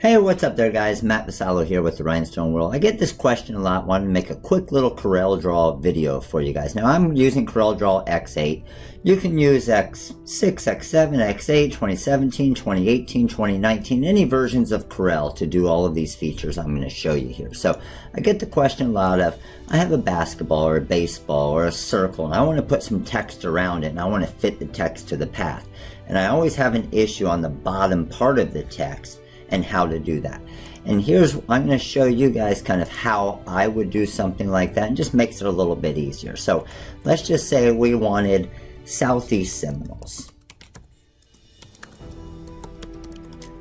Hey, what's up there guys? Matt Vassallo here with the Rhinestone World. I get this question a lot, wanted to make a quick little CorelDRAW video for you guys. Now I'm using CorelDRAW X8. You can use X6, X7, X8, 2017, 2018, 2019, any versions of Corel to do all of these features I'm going to show you here. So I get the question a lot of, I have a basketball or a baseball or a circle and I want to put some text around it and I want to fit the text to the path. And I always have an issue on the bottom part of the text and how to do that. And I'm going to show you guys kind of how I would do something like that, and just makes it a little bit easier. So let's just say we wanted Southeast Seminoles.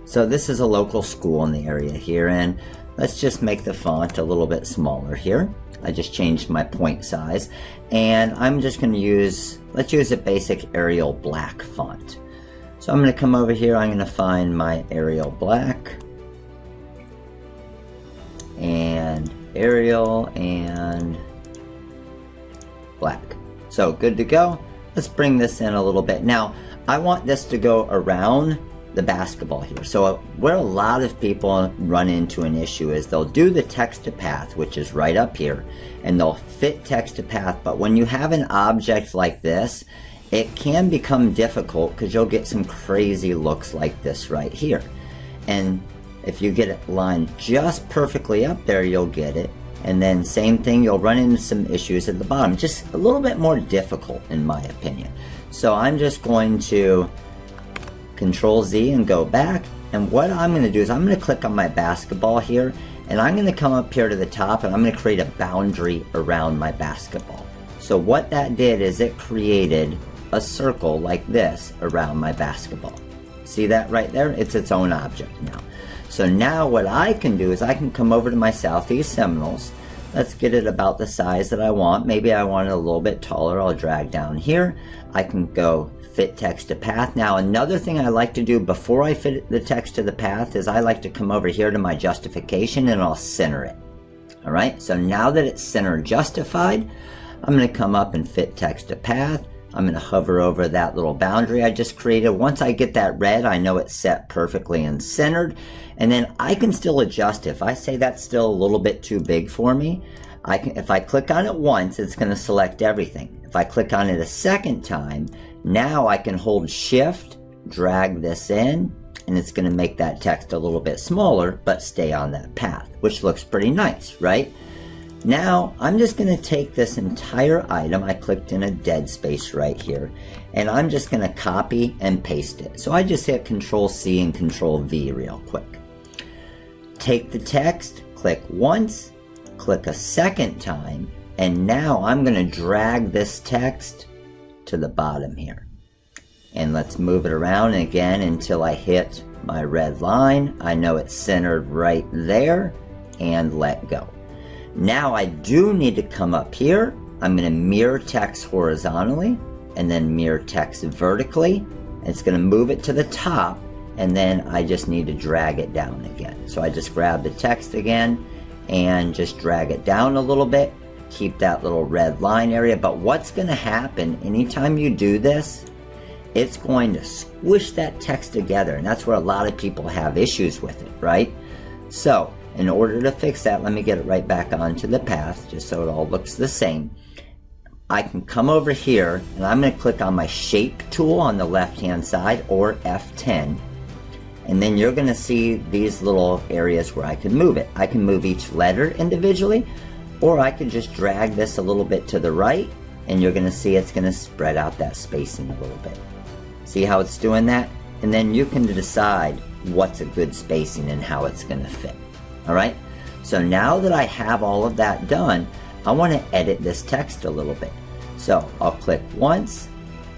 So this is a local school in the area here, and let's just make the font a little bit smaller here. I just changed my point size, and I'm just going to let's use a basic Arial black font. So I'm going to come over here, I'm going to find my Arial black, and Arial and black. So good to go. Let's bring this in a little bit. Now I want this to go around the basketball here. So where a lot of people run into an issue is they'll do the text to path, which is right up here, and they'll fit text to path, but when you have an object like this, it can become difficult because you'll get some crazy looks like this right here. And if you get it lined just perfectly up there, you'll get it. And then same thing, you'll run into some issues at the bottom. Just a little bit more difficult in my opinion. So I'm just going to Control Z and go back. And what I'm going to do is I'm going to click on my basketball here. And I'm going to come up here to the top and I'm going to create a boundary around my basketball. So what that did is it created a circle like this around my basketball. See that right there? It's its own object now. So now what I can do is I can come over to my Southeast Seminoles. Let's get it about the size that I want. Maybe I want it a little bit taller. I'll drag down here. I can go fit text to path. Now another thing I like to do before I fit the text to the path is I like to come over here to my justification and I'll center it. Alright, so now that it's center justified, I'm going to come up and fit text to path. I'm going to hover over that little boundary I just created. Once I get that red, I know it's set perfectly and centered. And then I can still adjust. If I say that's still a little bit too big for me, if I click on it once, it's going to select everything. If I click on it a second time, now I can hold Shift, drag this in, and it's going to make that text a little bit smaller, but stay on that path, which looks pretty nice, right? Now, I'm just going to take this entire item, I clicked in a dead space right here, and I'm just going to copy and paste it. So I just hit Control C and Control V real quick. Take the text, click once, click a second time, and now I'm going to drag this text to the bottom here. And let's move it around again until I hit my red line. I know it's centered right there, and let go. Now I do need to come up here. I'm going to mirror text horizontally and then mirror text vertically. It's going to move it to the top, and then I just need to drag it down again. So I just grab the text again and just drag it down a little bit. Keep that little red line area. But what's going to happen anytime you do this, it's going to squish that text together, and that's where a lot of people have issues with it, right? So in order to fix that, let me get it right back onto the path just so it all looks the same. I can come over here and I'm going to click on my shape tool on the left hand side, or F10, and then you're going to see these little areas where I can move it. I can move each letter individually, or I can just drag this a little bit to the right, and you're going to see it's going to spread out that spacing a little bit. See how it's doing that? And then you can decide what's a good spacing and how it's going to fit. Alright, so now that I have all of that done, I want to edit this text a little bit. So I'll click once,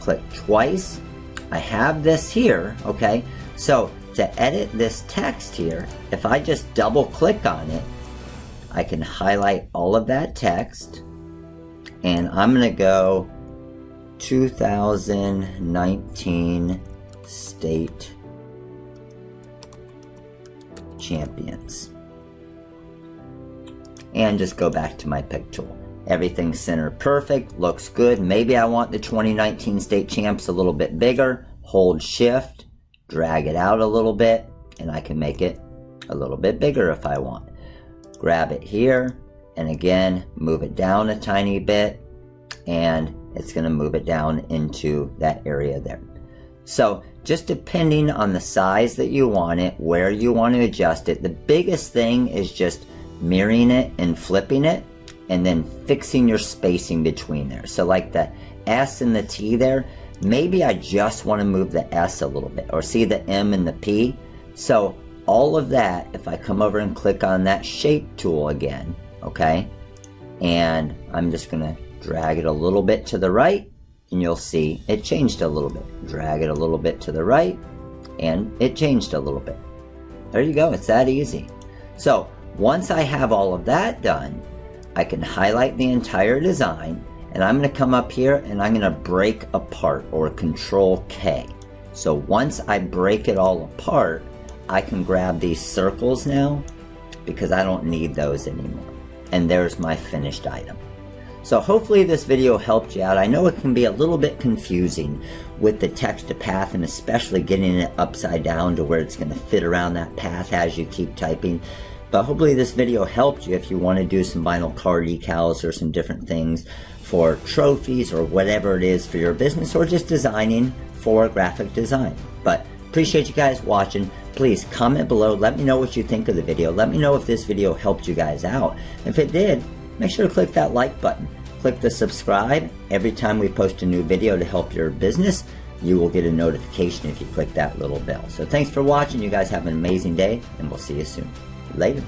click twice. I have this here, okay? So to edit this text here, if I just double click on it, I can highlight all of that text, and I'm going to go 2019 State Champions. And just go back to my pick tool. Everything's centered perfect, looks good. Maybe I want the 2019 state champs a little bit bigger. Hold Shift, drag it out a little bit, and I can make it a little bit bigger if I want. Grab it here, and again, move it down a tiny bit, and it's going to move it down into that area there. So just depending on the size that you want it, where you want to adjust it, the biggest thing is just mirroring it and flipping it, and then fixing your spacing between there. So like the S and the T there, maybe I just want to move the S a little bit, or see the M and the P. So all of that, if I come over and click on that shape tool again, okay, and I'm just going to drag it a little bit to the right, and you'll see it changed a little bit. Drag it a little bit to the right, and it changed a little bit. There you go, it's that easy. So once I have all of that done, I can highlight the entire design, and I'm going to come up here and I'm going to break apart, or Control K. So once I break it all apart, I can grab these circles now, because I don't need those anymore. And there's my finished item. So hopefully this video helped you out. I know it can be a little bit confusing with the text to path, and especially getting it upside down to where it's going to fit around that path as you keep typing. But hopefully this video helped you if you want to do some vinyl car decals or some different things for trophies or whatever it is for your business, or just designing for graphic design. But appreciate you guys watching. Please comment below. Let me know what you think of the video. Let me know if this video helped you guys out. If it did, make sure to click that like button. Click the subscribe. Every time we post a new video to help your business, you will get a notification if you click that little bell. So thanks for watching. You guys have an amazing day, and we'll see you soon. Later.